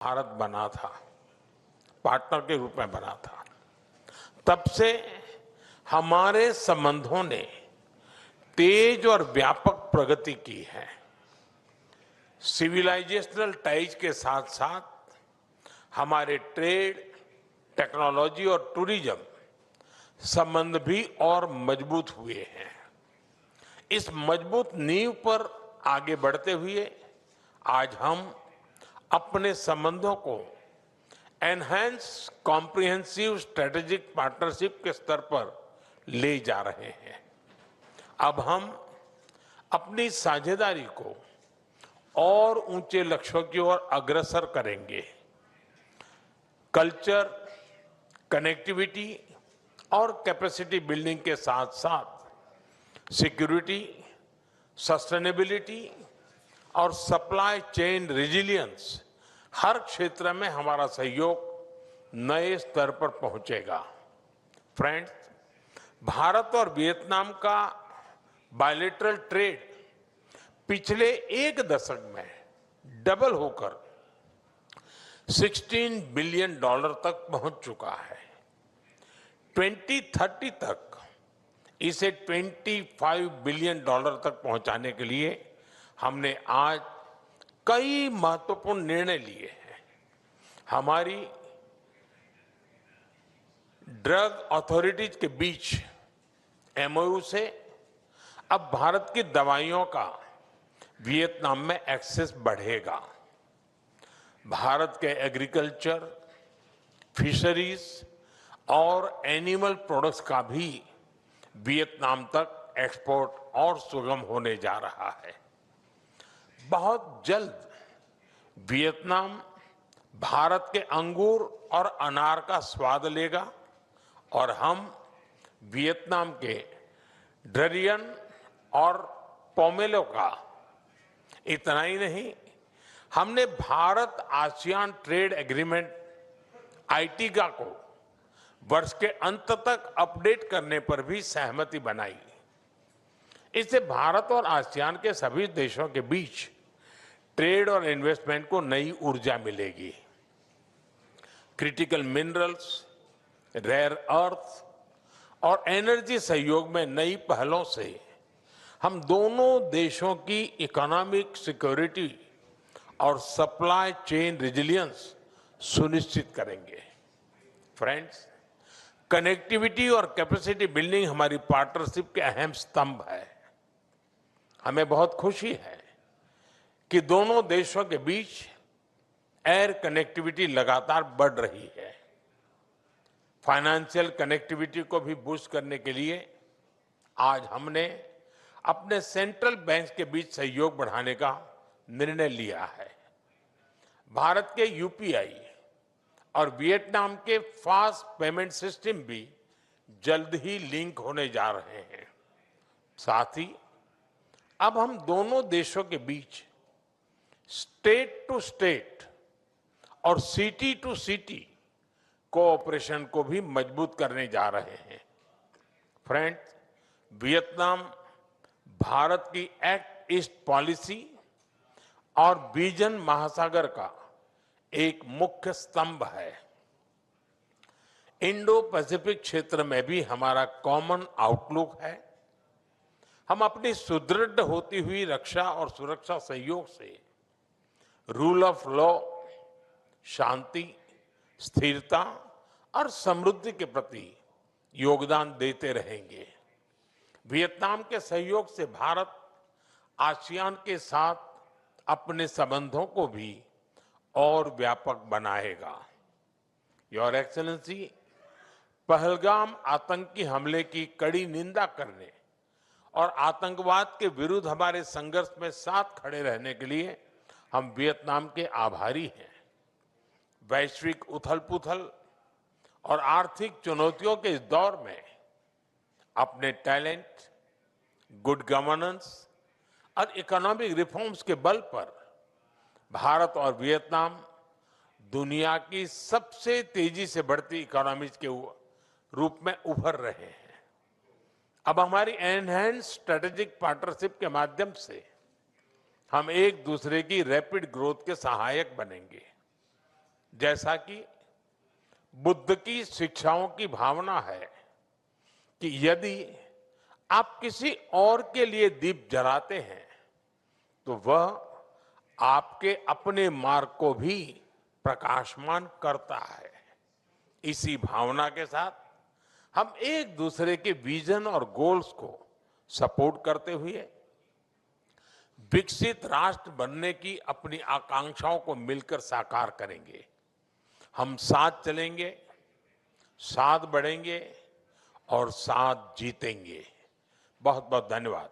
भारत बना था, पार्टनर के रूप में बना था, तब से हमारे संबंधों ने तेज और व्यापक प्रगति की है। सिविलाइजेशनल टाइज के साथ साथ हमारे ट्रेड, टेक्नोलॉजी और टूरिज्म संबंध भी और मजबूत हुए हैं। इस मजबूत नींव पर आगे बढ़ते हुए आज हम अपने संबंधों को एनहांस कॉम्प्रिहेंसिव स्ट्रेटेजिक पार्टनरशिप के स्तर पर ले जा रहे हैं। अब हम अपनी साझेदारी को और ऊंचे लक्ष्यों की ओर अग्रसर करेंगे। कल्चर, कनेक्टिविटी और कैपेसिटी बिल्डिंग के साथ साथ सिक्योरिटी, सस्टेनेबिलिटी और सप्लाई चेन रेजिलियंस, हर क्षेत्र में हमारा सहयोग नए स्तर पर पहुंचेगा। फ्रेंड्स, भारत और वियतनाम का बायलैटरल ट्रेड पिछले एक दशक में डबल होकर $16 बिलियन तक पहुंच चुका है। 2030 तक इसे $25 बिलियन तक पहुंचाने के लिए हमने आज कई महत्वपूर्ण निर्णय लिए हैं। हमारी ड्रग अथॉरिटीज के बीच एमओयू से अब भारत की दवाइयों का वियतनाम में एक्सेस बढ़ेगा। भारत के एग्रीकल्चर, फिशरीज और एनिमल प्रोडक्ट्स का भी वियतनाम तक एक्सपोर्ट और सुगम होने जा रहा है। बहुत जल्द वियतनाम भारत के अंगूर और अनार का स्वाद लेगा और हम वियतनाम के डरियन और पोमेलो का। इतना ही नहीं, हमने भारत आसियान ट्रेड एग्रीमेंट आईटीगा को वर्ष के अंत तक अपडेट करने पर भी सहमति बनाई। इससे भारत और आसियान के सभी देशों के बीच ट्रेड और इन्वेस्टमेंट को नई ऊर्जा मिलेगी। क्रिटिकल मिनरल्स, रेयर अर्थ और एनर्जी सहयोग में नई पहलों से हम दोनों देशों की इकोनॉमिक सिक्योरिटी और सप्लाई चेन रेजिलियंस सुनिश्चित करेंगे। फ्रेंड्स, कनेक्टिविटी और कैपेसिटी बिल्डिंग हमारी पार्टनरशिप के अहम स्तंभ है। हमें बहुत खुशी है कि दोनों देशों के बीच एयर कनेक्टिविटी लगातार बढ़ रही है। फाइनेंशियल कनेक्टिविटी को भी बूस्ट करने के लिए आज हमने अपने सेंट्रल बैंक के बीच सहयोग बढ़ाने का निर्णय लिया है। भारत के यूपीआई और वियतनाम के फास्ट पेमेंट सिस्टम भी जल्द ही लिंक होने जा रहे हैं। साथ ही अब हम दोनों देशों के बीच स्टेट टू स्टेट और सिटी टू सिटी कोऑपरेशन को भी मजबूत करने जा रहे हैं। फ्रेंड्स, वियतनाम भारत की एक्ट ईस्ट पॉलिसी और विजन महासागर का एक मुख्य स्तंभ है। इंडो पैसिफिक क्षेत्र में भी हमारा कॉमन आउटलुक है। हम अपनी सुदृढ़ होती हुई रक्षा और सुरक्षा सहयोग से रूल ऑफ लॉ, शांति, स्थिरता और समृद्धि के प्रति योगदान देते रहेंगे। वियतनाम के सहयोग से भारत आसियान के साथ अपने संबंधों को भी और व्यापक बनाएगा। योर एक्सेलेंसी, पहलगाम आतंकी हमले की कड़ी निंदा करने और आतंकवाद के विरुद्ध हमारे संघर्ष में साथ खड़े रहने के लिए हम वियतनाम के आभारी हैं। वैश्विक उथल-पुथल और आर्थिक चुनौतियों के इस दौर में अपने टैलेंट, गुड गवर्नेंस और इकोनॉमिक रिफॉर्म्स के बल पर भारत और वियतनाम दुनिया की सबसे तेजी से बढ़ती इकोनॉमीज के रूप में उभर रहे हैं। अब हमारी एनहांस स्ट्रेटेजिक पार्टनरशिप के माध्यम से हम एक दूसरे की रैपिड ग्रोथ के सहायक बनेंगे। जैसा कि बुद्ध की शिक्षाओं की भावना है कि यदि आप किसी और के लिए दीप जलाते हैं तो वह आपके अपने मार्ग को भी प्रकाशमान करता है। इसी भावना के साथ हम एक दूसरे के विजन और गोल्स को सपोर्ट करते हुए विकसित राष्ट्र बनने की अपनी आकांक्षाओं को मिलकर साकार करेंगे। हम साथ चलेंगे, साथ बढ़ेंगे और साथ जीतेंगे। बहुत बहुत धन्यवाद।